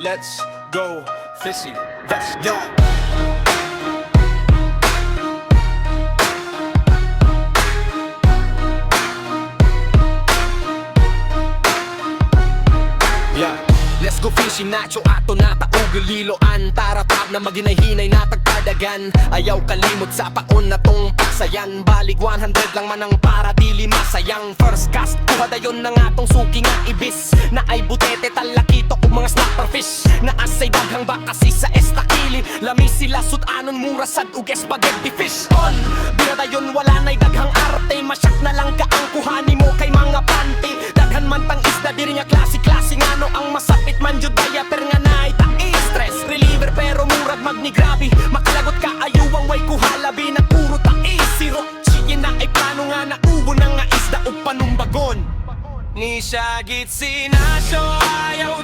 let's go fishing. Let's go. Let's go fishing, nacho ato na taugaliloan. Taratab na maginahinay na tagkadagan. Ayaw kalimot sa paon na tong paksayan. Balig 100 lang man ang para dili masayang. First cast, kuhadayon na nga tong suki nga ibis. Na ay butete talakito kung mga snapper fish. Na asay daghang bakasi sa estakili. Lamis sila sudanon mura sad ug spaghetti fish on. Binadayon wala na'y daghang arte. Masyak na lang ka ang kuhani mo kay mga panty. Daghan man tang isda diri nga klase-klase ngano ang masapit man jud diaper nga naay ta-stress reliever pero murag magni grabe. Makalagot ka ayuwang way kuhalabi na puro ta-siro. Sige na ay plano nga na ubo na nga isda o panumbagon. Ni siya git sinasyo ayaw